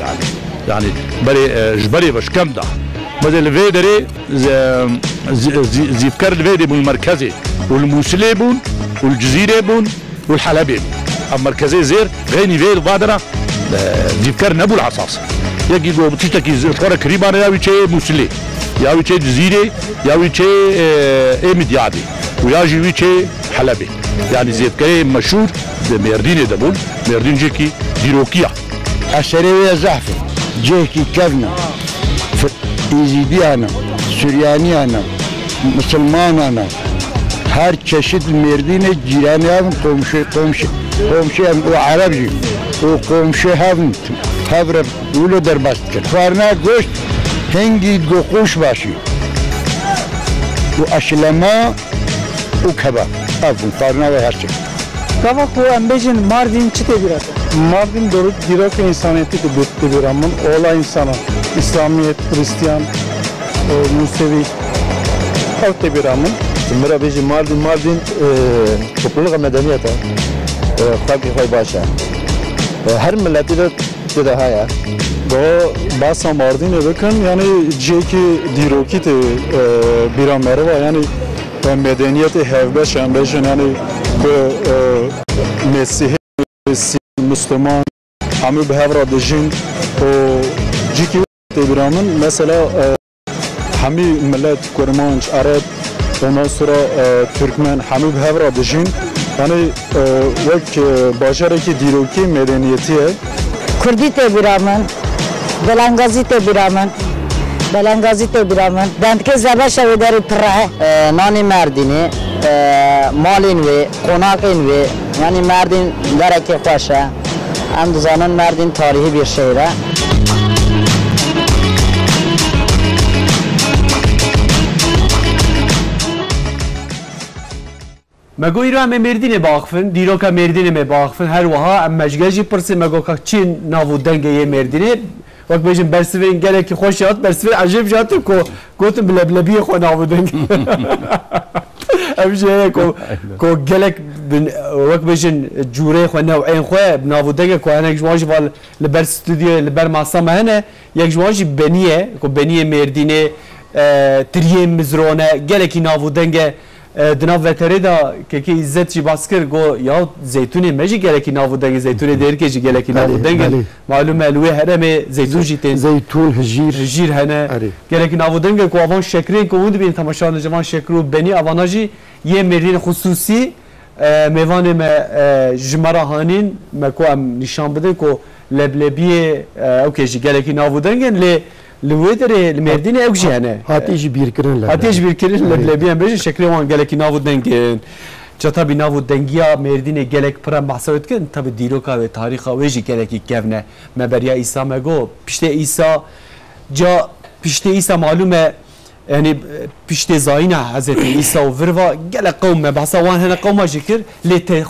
yani برای جبری بشکم دا مثل ویدری زیفکر الویدی بون مرکزی والموسلی بون والجزیره بون والحلبی بون اما مرکزی زیر غینی وید بادرا زیفکر نبو العصاص یکی دو بتشتکی زیفکر کریبانه یاوی چه موسلی یاوی چه جزیره یاوی چه مدیادی و یا جوی چه حلبی yani zevkleri meşhur de Merdin'e de bul. Merdin ceki dirokiya. Aşereviye zahfi. Ceki kevna. İzidiyana, Süryaniyana, Müslümanana. Her çeşit Merdin'e cirani havın komşu o Arapçı. O komşu havın. Havre ulu derbastkır. Farna goşt hengi dokuş başı. O aşılama o kebap. Avun farna ve her şey. Kava ko ambejin Mardin çite birat. Mardin doğru dirok insaniyeti de bitti bir amın. Ola insana. İslamiyet, Hristiyan, Musevi. Avte bir amın. Mera bejin Mardin topluluk medeniyeti. Farkı koy başa. Her milleti de haya. Do basa Mardin'e bakın yani ceki diroki te bir amere var yani medeniyeti hevbeş ambejin yani Mesih, Müslüman, hamı behevra dejin o ciki tebiramın mesela hamı millet Kurmanç, Arap, ondan sonra Türkmen hamı behevra dejin yani vek başaraki diroki medeniyeti Kurdi tebiramın, Belangazi tebiramın, Dentke zebeşe ve deri pırrahe. Nani Merdin'i, malin ve konakın ve yani Merdin dereki hoşa. Hem düzanen Merdin tarihi bir şehre. مگوی را مردینه باخفن دیروکا مردینه می باخفن هر وها ام مجگجی پرسی مگوکا چین ناو دنگه مردینه وقت بیشتر برسوین گله کی خوشیات برسوین عجیب جاتی کو گوتم بلبلبی خو ناو دنگه امشیه کو گله وقت بیشتر جوره خو نوعین خو ناو دنگه کو هنگ جوانجی وال لبر استودیو لبر ماسام هنه یک جوانجی بنیه کو بنیه مردینه تریم مزرونه گله کی ناو دنگه دناو وتره دا که عزت چی باسکر گو یا زیتونی مجی گله کی ناو دنگ زیتونی دیر که جی گله کی ناو دنگ معلومه الوه هرم زیتون جیتن زیتون هجیر هنه گله کی ناو دنگ کو اوان شکرین کو ود بین تماشا نجوان شکرو بنی اواناجی یه مرین خصوصی میوان م جمرا هانین مکو ام نشان بده کو لبلبی او که جی گله کی ناو دنگ ل لویدره المردین اوجی هنه هاتیج بیرکرین لبلبیان بچه شکلی وان گلکی ناو دنگن چطور بی ناو دنگیا مردین گلک پرم محسوب کن تابع دیروکا و تاریخا ویجی گلکی کفنه مبریا عیسی مگو پشت عیسی جا پشت عیسی معلومه yani pişte zayina Hazreti İsa ve virva gele kavme bahsa wan hene kavma jikir lete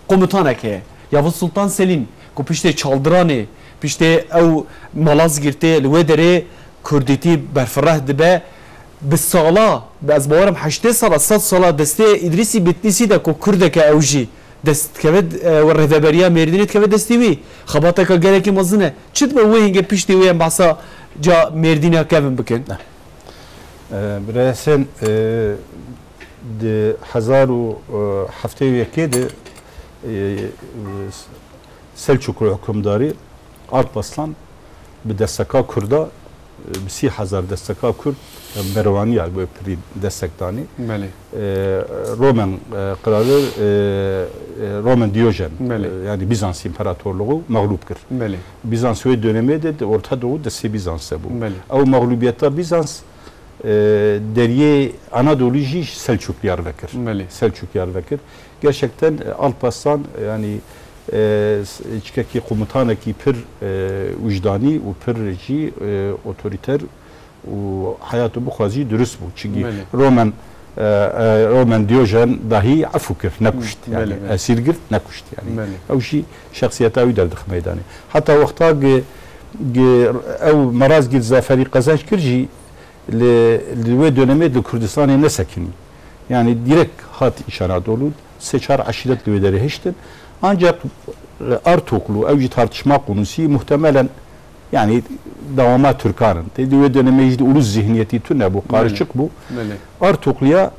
komutana ke ya Sultan Selim ko pişte çaldırane pişte ev Malazgirt'te lwedere Kurditi berferah dibe bisala bez bawarım 8 sala 7 sala deste İdrisi Bitnisi de ko Kurdeke evji dest keved ve rehberiya merdinit keved destivi xabataka gereki mazine çit be wehenge pişte we bahsa ca merdina kevin bikin برسن ده 1071 de Selçuklu hükümdarı Alparslan bir desteka Kurda 30,000 desteka Kurd Mervani yani bu piri destektani. Roman kralı Roman Diyojen yani Bizans İmparatorluğu mağlup kır. Bizans ve döneminde de Orta Doğu da Bizans'ta bu. Ama mağlubiyette Bizans deriye Anadolu'yu Selçuklular vekir. Selçuklular vekir. Gerçekten Alparslan yani içkeki komutanaki pir vicdani ve pir otoriter وحياته بخوازي درست بو چنگی رومان ديوجان داهي عفو كيف نكشت يعني اسير قلت نكشت يعني او شيء شخصيته يدردخ ميداني حتى وقتها او مراز قلت زافري قزاش كرجي لوي دونمي دو كردستان نسكني yani direkt hat işaret oldu. Seçar aşiretle öderi heştin. Ancak Artuklu evci tartışma konusu muhtemelen yani davama Türkan'ın. Dediği dönemde ulus zihniyeti tüne bu karışık bu. Artuklu'ya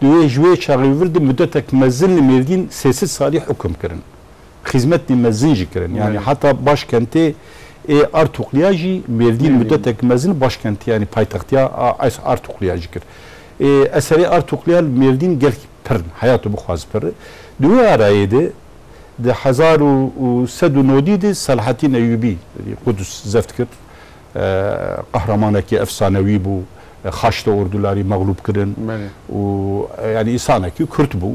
diye jüve çağırıldı müddetek mezzinli merdin sessiz salih hüküm kırın. Hizmetli mezzinci kırın. Yani hatta başkenti Artuklu'ya merdin müddetek mezzin başkenti yani paytaxtıya Artuklu'ya kır. Eseri Artuklu'ya merdin gel pırın. Hayatı bu khaz pırı. Diye araydı. de 1990 Salahattin Eyyubi Kudüs zeft kir kahramanaki efsanevi bu Haçlı orduları mağlup kırın yani insanaki Kürt bu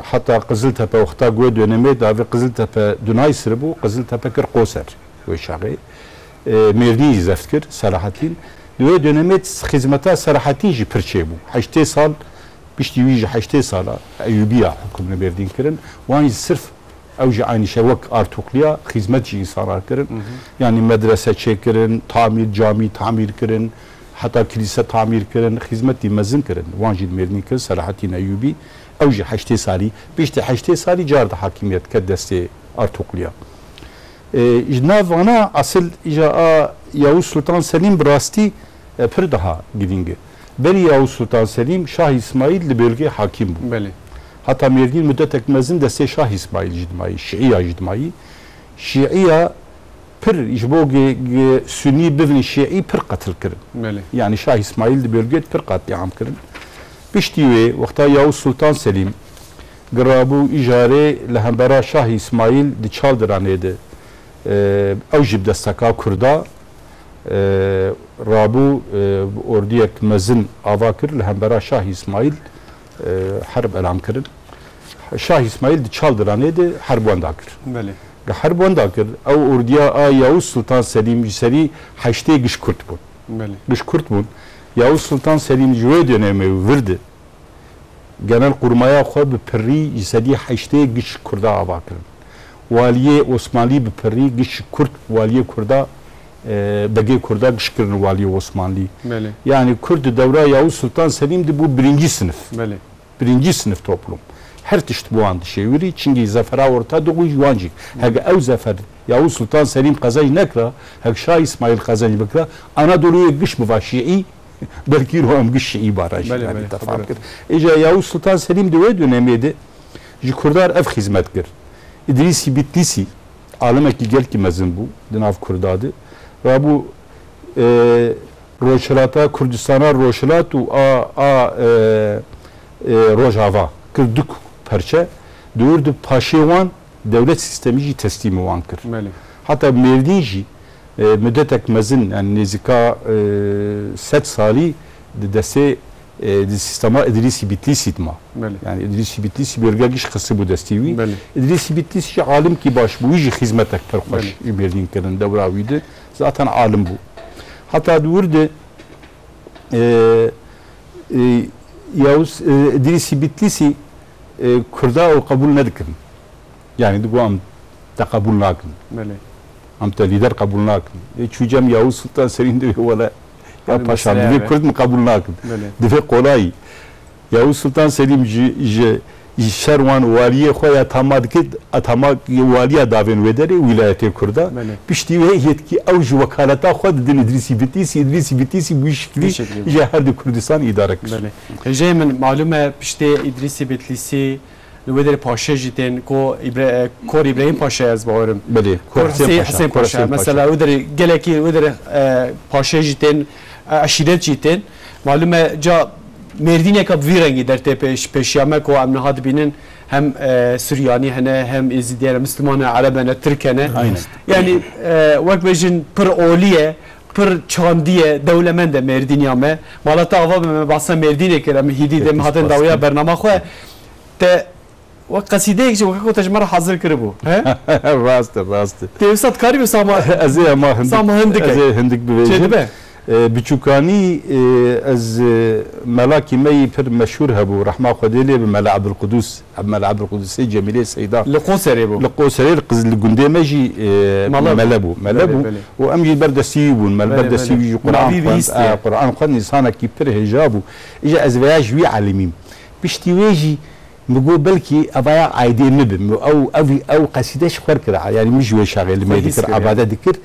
hatta Kızıltepe vakta göğe dönemi davi Kızıltepe Dunay sırı bu Kızıltepe kır Koser ve şağı Mevdi zeft kir Salahattin göğe dönemi hizmete Salahattin ji pirçe bu 8 sal bişti vici 8 sala Eyyubiya hükümünü verdiğin kırın vani sırf evci aynı şey vak Artuklu'ya hizmetçi insanlar kırın yani medrese çekirin tamir cami tamir kırın hatta kilise tamir kırın hizmet dimezin kırın vanjil merni kır Salahattin Eyyubi evci 8 sali bişti 8 sali carda hakimiyet keddesti Artuklu'ya İcnavana asıl Yavuz Sultan Selim brasti pır daha gidingi beri Yavuz Sultan Selim Şah İsmail de bölge hakim bu. Beli. Hatta merdin müddet ekmezin de se Şah İsmail cidmayı, Şiiya cidmayı. Şiiya pır işboge Sünni bivni Şii pır katıl kırın. Beli. Yani Şah İsmail de bölge pır katliam kırın. Piştiye vakta Yavuz Sultan Selim grabu icare lehembera Şah İsmail de çaldıranıydı. Evcib destaka Kurda Rabu ordiyek mezin avakir lehembera Şah İsmail harb elan kırın. Şah İsmail de çaldıranıydı harbwanda kır. Beli. Harbwanda kır. O ordiya Yavuz Sultan Selim seri haçte giş Kürt bun. Beli. Giş Kürt bun. Yavuz Sultan Selim jüve dönemi verdi. Genel kurmaya xwe bi pirri seri haçte giş Kurda avakir. Valiye Osmanlı bi pirri giş Kürt valiye Kurda Bege Kurda gışkırın Vali Osmanlı. Beli. Yani Kürt devra Yavuz Sultan Selim'di bu birinci sınıf. Beli. Birinci sınıf toplum. Her tişt bu andı şeyviri. Çünkü zafera orta doğu yuvancık. Hege ev zafer Yavuz Sultan Selim kazanç nekra. Hege Şah İsmail kazanç bekra. Anadolu'ya gış mı var Şii? Belki ruhum gış Şii baraj. Beli beli. Tefakir. Ece Yavuz Sultan Selim de dönemiydi. Kurdar ev hizmet kır. İdrisi Bitlisi. Alemeki gel ki mezin bu. Dinav Kurdadı. Ve bu Roşelata, Kürdistan'a Roşelat u Rojava kırdık parça dördü paşevan devlet sistemi teslimi van kır. Hatta merdinci müddetek mezin yani nezika set sali dese sistema İdrisi Bitlisi idma. Yani İdrisi Bitlisi bölgegiş kısı bu destivi. İdrisi Bitlisi alim ki baş bu işi hizmet ekber hoş merdin kırın devraviydi. Zaten alim bu. Hatta diyordu Yavuz İdrisi Bitlisi Kurda o kabul ne dikin? Yani bu am da kabul nakin. Am da lider kabul nakin. Çucam Yavuz Sultan Selim de valla ya paşam diye Kürt mü kabul nakin? Diye kolay. Yavuz Sultan Selim şervan valiye xoya tamad ki atamak valiye davin vederi vilayeti Kurda. Pişti ve yetki avj vakalata xod din İdrisi Bitlisi bu şekli her de Kürdistan idare kır. Hejemen malume pişti İdrisi Bitlisi vederi paşa jiten ko İbrahim Paşa az bağırım. Beli. Hasan Paşa. Mesela vederi geleki vederi paşa jiten aşiret jiten malume ca Merdin'e kap virengi der tepeş peşyamek o amne hadbinin hem Süryani hem Ezidiyene Müslümane Arabene Türkene yani vakbejin pır oliye pır çandiye devlemende Merdin'yame malata ava basa Merdin'e kerem hidi dem haten davaya bernama xwe te vak kaside ki vak ko tejmara hazır kırı bu rastı tevsat kari be sama azı ama hindik bir vecih بچوکانی از ملاکی می پر مشهور هبو رحمه خدیلی به ملا عبدالقدوس ملا عبدالقدوسی جمیلی سیدا لقوسری بو لقوسری قز الگنده مجی ملبو و امجی بردسی بون مل بردسی قرآن خود نسانه کی پر حجابو اجا از ویاج وی علمیم بشتیویجی بقول بلكي أضيع عايدين مبم أو قصيدة خور كرا يعني مش هو شغال ما يذكر عبادة ذكر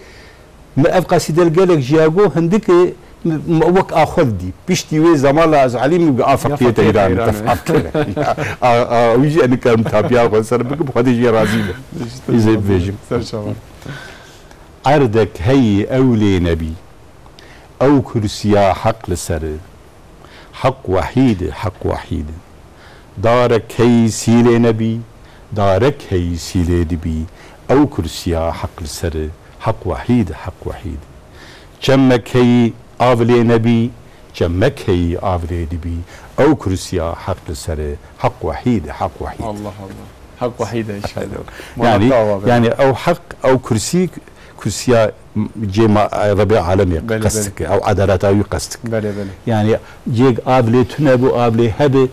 ما أبقى قصيدة قالك جاكو هندك وقت آخر دي بيشتي وي زمالا از عليم يبقى فقيه إيران تفعل ويجي أنا كلام تابعه وصار بقول بخدي جي راضي إذا بيجي عردك هي أولي نبي أو كرسيا حق لسر حق وحيد حق وحيد دارك هي سيلة نبي دارك هي سيلة نبي أو كرسيا حق لسر حق وحيد حق وحيد جمك هي آفلي نبي جمك هي آفلي نبي أو كرسيا حق لسر حق وحيد حق وحيد الله حق وحيد إن شاء الله يعني أو حق أو كرسيا جيما ربيع عالمي قصدك أو عدالات أو قصدك يعني جيك آفلي تنبو آفلي هبه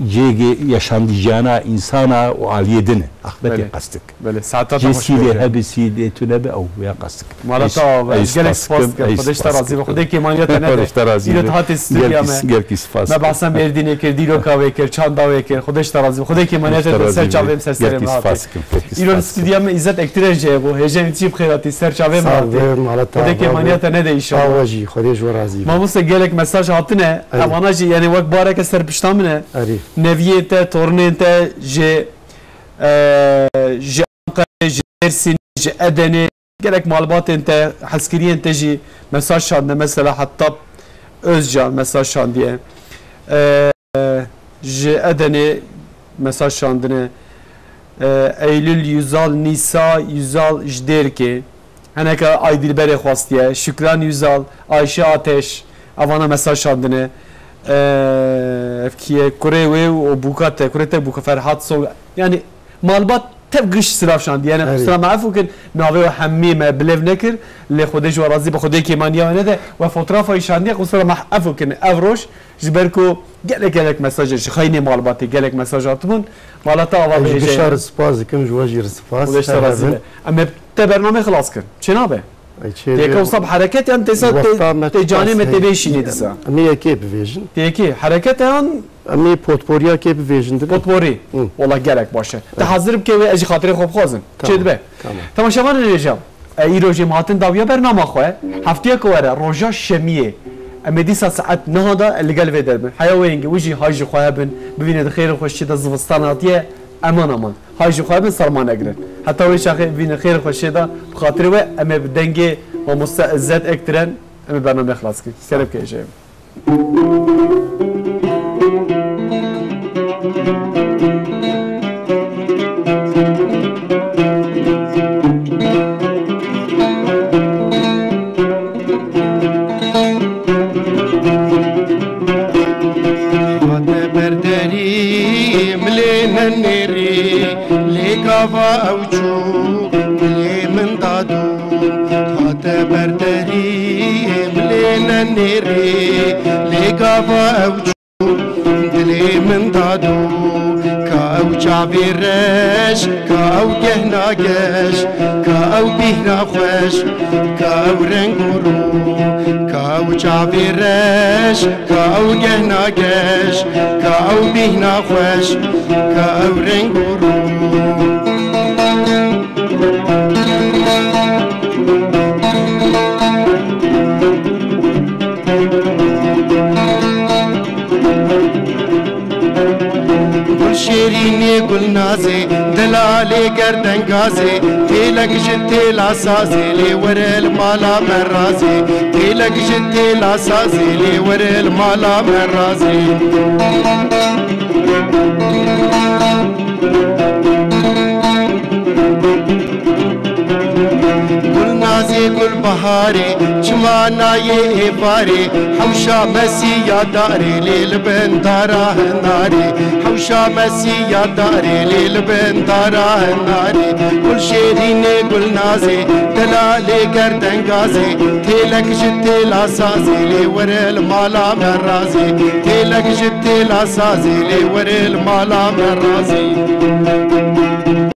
جيجي يشان جانا إنسانا وعليه دنه أخبرتي قصدك بله ساعتها جسيلي هبسي تنبه أو يا قصدك مالتا جالك سفاس خودش ترازي بخودي كمانيات نده إيرت هات استوديو ما بحثم بردينه كر ديرو كاوي كر چاندا كر خودش ترازي بخودي كمانيات سر چاوم سر سر مات إيرت استوديو ما عزت اكتر جيبو هجن تيب خيراتي سر چاوم مات خودي كمانيات نده إيشان آواجي خودش ورازي ما مست جالك مساج هاتنه أمانة جي يعني وقت بارك سر بشتامنه نویته تورنته ج جرسين ج أدنى جالك معلومات أنت حسكري أنت جي مساج شان مثلا حتى أزجان مساج شان ديه ج أدنى مساج شان دنه أيلول يزال نيسا يزال جديركي أنا كأيدي بري خواستيه شكران يزال عائشة آتش أوانا مساج شان دنه افكيه كوري وبوكات كوريته بوكا فرحات صو يعني مالبات تبقش سرافشان يعني صراحه ما عفوا كن ناوي حميمه بليف نكر اللي خديش ورازي بخدي كيمانيا هذا وفوترافا يشاندي وصراحه ما عفوا كن افروش جبركو قالك مساج خايني مالباتي قالك مساجاتهم مالتا والله بشار سباز كم جواجير سباز اما برنامج خلاص كن شنابه تيكو صب حركات أنت تجاني متبيشيني دسا أمي كيف فيجن تيكي حركات أن أمي بوتبوريا كيف فيجن بوتبوري والله جالك باشه تحذر بكي أجي خاطري خوب خازن شد به تمام شمان الرجال إيروجي ماتن داويا برنامج خوه هفتيه كوره روجا شمية أمدي ساعات نهضة اللي قال في درب حيواني وجي هاجي خوه بن ببين الخير خوش ده زفستاناتيه امان هاي خواب سلمان اگرن حتی وی شاخه بین خیر خوشی دا خاطر و اما بدنگ و مستعزت اکترن اما برنامه خلاص کی سرب که جیم كافا أوجو ملي من دادو هات بردري ملينا نيري لي كافا أوجو دلي من دادو كاو جابي رش كاو جهنا قش كاو بيهنا خوش كاو رنگورو كاو جابي رش كاو جهنا قش كاو بيهنا خوش كاو رنگورو شيريني قل نازي دلالي قردن غازي تيلك جتي لاسازي لي ورا المالا من رازي تيلك جتي لاسازي لي ورا المالا من رازي قل نازي قل بهاري چما ناي إفاري حوشا مسيا داري ليل بن دارا هناري حوشا مسيا داري ليل بن دارا هناري كل شيرين قل نازي دلالي گردن غازي تيلك جتي لا سازي لي ورل مالا مرازي تيلك جتي لا سازي لي ورل مالا مرازي